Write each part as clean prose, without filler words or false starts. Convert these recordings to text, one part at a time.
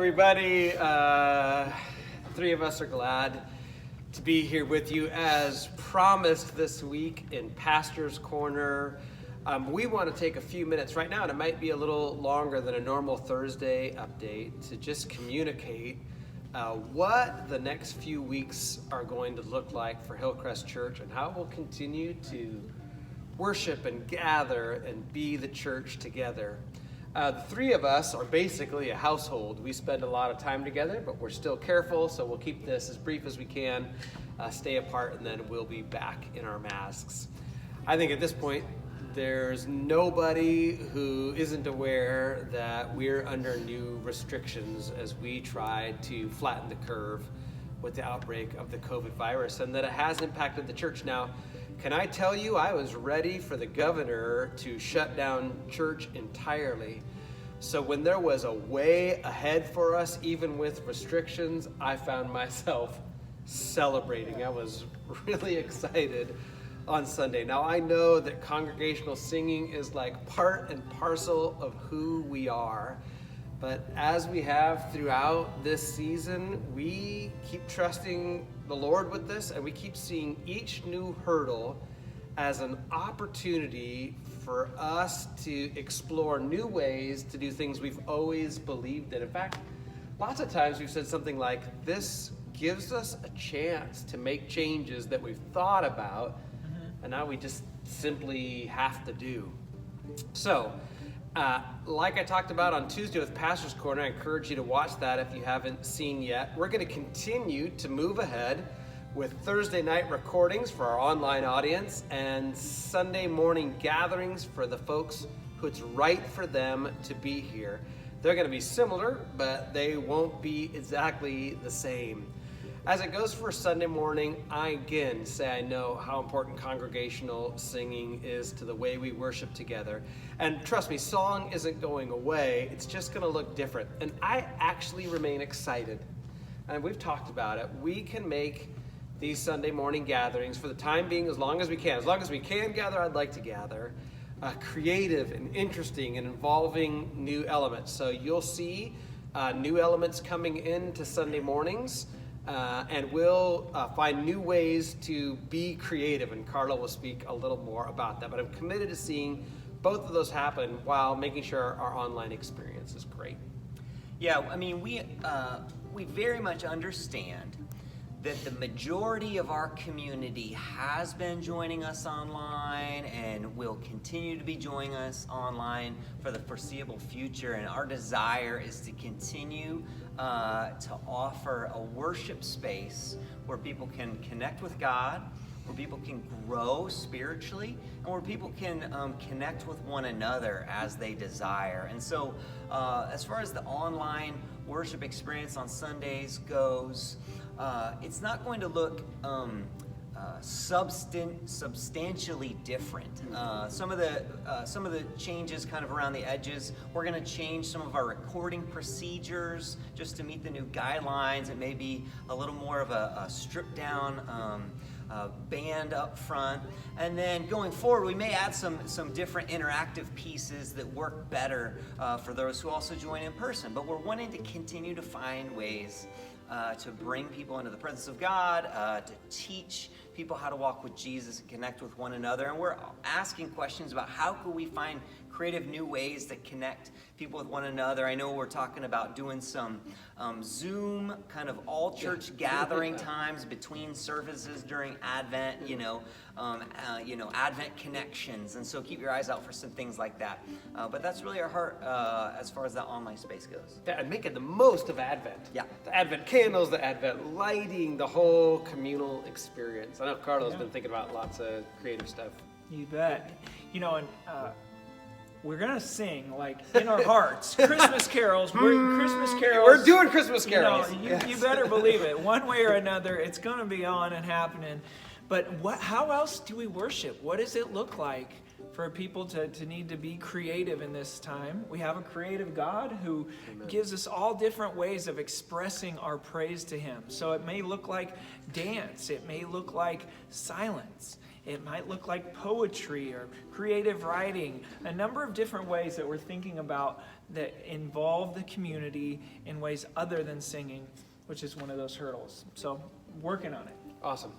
everybody. Three of us are glad to be here with you as promised this week in Pastor's Corner. We want to take a few minutes right now, and it might be a little longer than a normal Thursday update, to just communicate what the next few weeks are going to look like for Hillcrest Church and how we'll continue to worship and gather and be the church together. The three of us are basically a household. We spend a lot of time together, but we're still careful, so we'll keep this as brief as we can, stay apart, and then we'll be back in our masks. I think at this point, there's nobody who isn't aware that we're under new restrictions as we try to flatten the curve with the outbreak of the COVID virus, and that it has impacted the church. Now, can I tell you, I was ready for the governor to shut down church entirely. So when there was a way ahead for us, even with restrictions, I found myself celebrating. I was really excited on Sunday. Now, I know that congregational singing is like part and parcel of who we are. But as we have throughout this season, we keep trusting the Lord with this, and we keep seeing each new hurdle as an opportunity for us to explore new ways to do things we've always believed in. In fact, lots of times we've said something like, this gives us a chance to make changes that we've thought about, and now we just simply have to do. So, like I talked about on Tuesday with Pastor's Corner, I encourage you to watch that if you haven't seen yet. We're going to continue to move ahead with Thursday night recordings for our online audience and Sunday morning gatherings for the folks who it's right for them to be here. They're going to be similar, but they won't be exactly the same. As it goes for Sunday morning, I again say I know how important congregational singing is to the way we worship together. And trust me, song isn't going away. It's just going to look different. And I actually remain excited. And we've talked about it. We can make these Sunday morning gatherings for the time being, as long as we can. As long as we can gather, I'd like to gather. Creative and interesting and involving new elements. So you'll see new elements coming into Sunday mornings. And we'll find new ways to be creative, and Carla will speak a little more about that. But I'm committed to seeing both of those happen while making sure our online experience is great. Yeah, I mean, we very much understand that the majority of our community has been joining us online and will continue to be joining us online for the foreseeable future. And our desire is to continue to offer a worship space where people can connect with God, where people can grow spiritually, and where people can connect with one another as they desire. And so as far as the online worship experience on Sundays goes, it's not going to look substantially different. Some of the changes kind of around the edges, we're going to change some of our recording procedures just to meet the new guidelines. It may be a little more of a stripped down band up front, and then going forward we may add some different interactive pieces that work better for those who also join in person. But we're wanting to continue to find ways to bring people into the presence of God, to teach people how to walk with Jesus and connect with one another. And we're asking questions about how can we find creative new ways to connect people with one another. I know we're talking about doing some Zoom kind of all church gathering times between services during Advent, Advent connections. And so keep your eyes out for some things like that. But that's really our heart as far as that online space goes. Yeah, and making the most of Advent. Yeah. The Advent candles, the Advent lighting, the whole communal experience. I know Carla's been thinking about lots of creative stuff. You bet. We're going to sing, like, in our hearts, Christmas carols. We're doing Christmas carols. You better believe it. One way or another, it's going to be on and happening. But how else do we worship? What does it look like for people to need to be creative in this time? We have a creative God who gives us all different ways of expressing our praise to Him. So it may look like dance. It may look like silence. It might look like poetry or creative writing, a number of different ways that we're thinking about that involve the community in ways other than singing, which is one of those hurdles. So working on it. Awesome.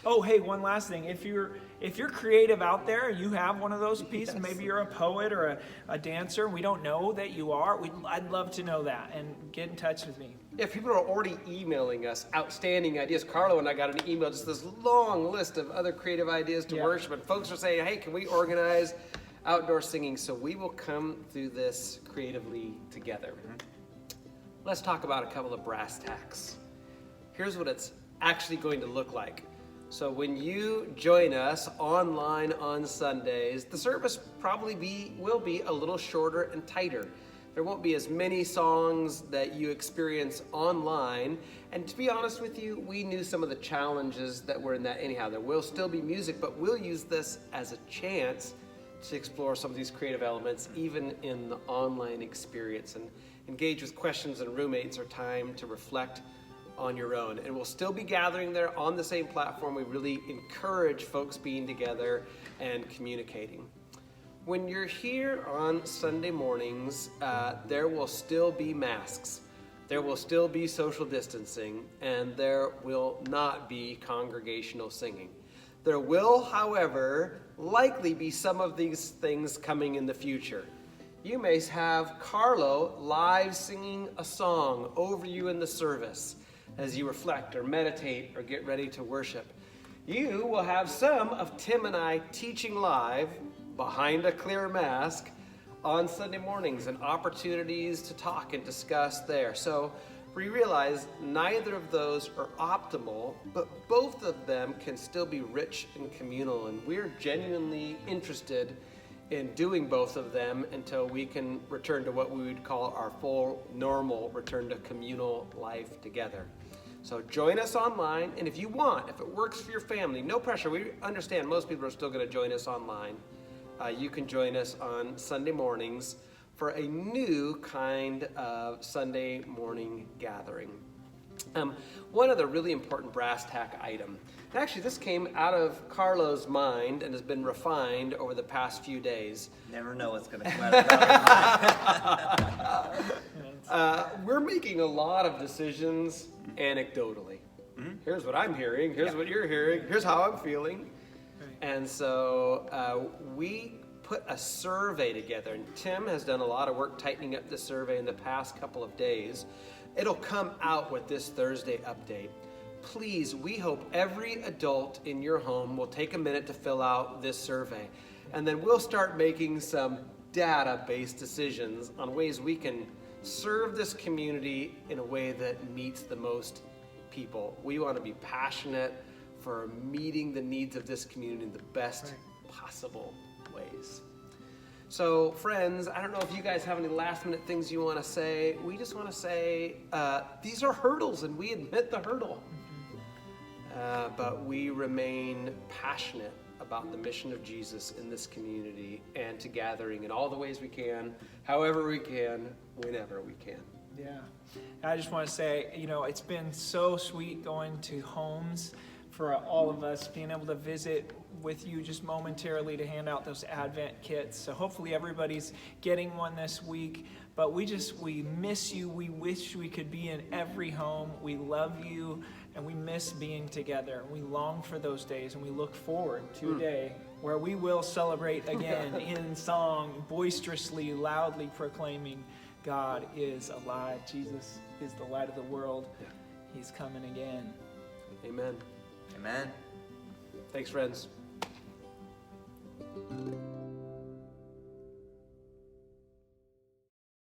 Oh, hey, one last thing. If you're creative out there, you have one of those pieces, Yes. maybe you're a poet or a dancer, we don't know that you are, I'd love to know that, and get in touch with me. Yeah, people are already emailing us outstanding ideas. Carlo and I got an email, just this long list of other creative ideas to worship, and folks are saying, hey, can we organize outdoor singing? So we will come through this creatively together. Let's talk about a couple of brass tacks. Here's what it's actually going to look like. So when you join us online on Sundays, the service probably will be a little shorter and tighter. There won't be as many songs that you experience online. And to be honest with you, we knew some of the challenges that were in that anyhow. There will still be music, but we'll use this as a chance to explore some of these creative elements, even in the online experience, and engage with questions and roommates or time to reflect on your own. And we'll still be gathering there on the same platform. We really encourage folks being together and communicating. When you're here on Sunday mornings, there will still be masks. There will still be social distancing, and there will not be congregational singing. There will, however, likely be some of these things coming in the future. You may have Carlo live singing a song over you in the service as you reflect or meditate or get ready to worship. You will have some of Tim and I teaching live behind a clear mask on Sunday mornings, and opportunities to talk and discuss there. So we realize neither of those are optimal, but both of them can still be rich and communal, and we're genuinely interested in doing both of them until we can return to what we would call our full normal return to communal life together. So join us online, and if you want, if it works for your family, no pressure. We understand most people are still going to join us online. You can join us on Sunday mornings for a new kind of Sunday morning gathering. One other really important brass tack item. And actually, this came out of Carlo's mind and has been refined over the past few days. Never know what's going to come out of our mind. We're making a lot of decisions anecdotally. Here's what I'm hearing. Here's what you're hearing. Here's how I'm feeling. And so we put a survey together, and Tim has done a lot of work tightening up the survey in the past couple of days. It'll come out with this Thursday update. Please, we hope every adult in your home will take a minute to fill out this survey, and then we'll start making some data-based decisions on ways we can serve this community in a way that meets the most people. We want to be passionate for meeting the needs of this community in the best possible ways. So friends, I don't know if you guys have any last minute things you want to say. We just want to say these are hurdles, and we admit the hurdle. But we remain passionate about the mission of Jesus in this community and to gathering in all the ways we can, however we can, whenever we can. Yeah. I just want to say, it's been so sweet going to homes for all of us, being able to visit with you just momentarily to hand out those Advent kits. So hopefully everybody's getting one this week. But we miss you. We wish we could be in every home. We love you, and we miss being together. We long for those days, and we look forward to a day where we will celebrate again in song, boisterously, loudly proclaiming God is alive. Jesus is the light of the world. He's coming again. Amen. Amen. Thanks, friends.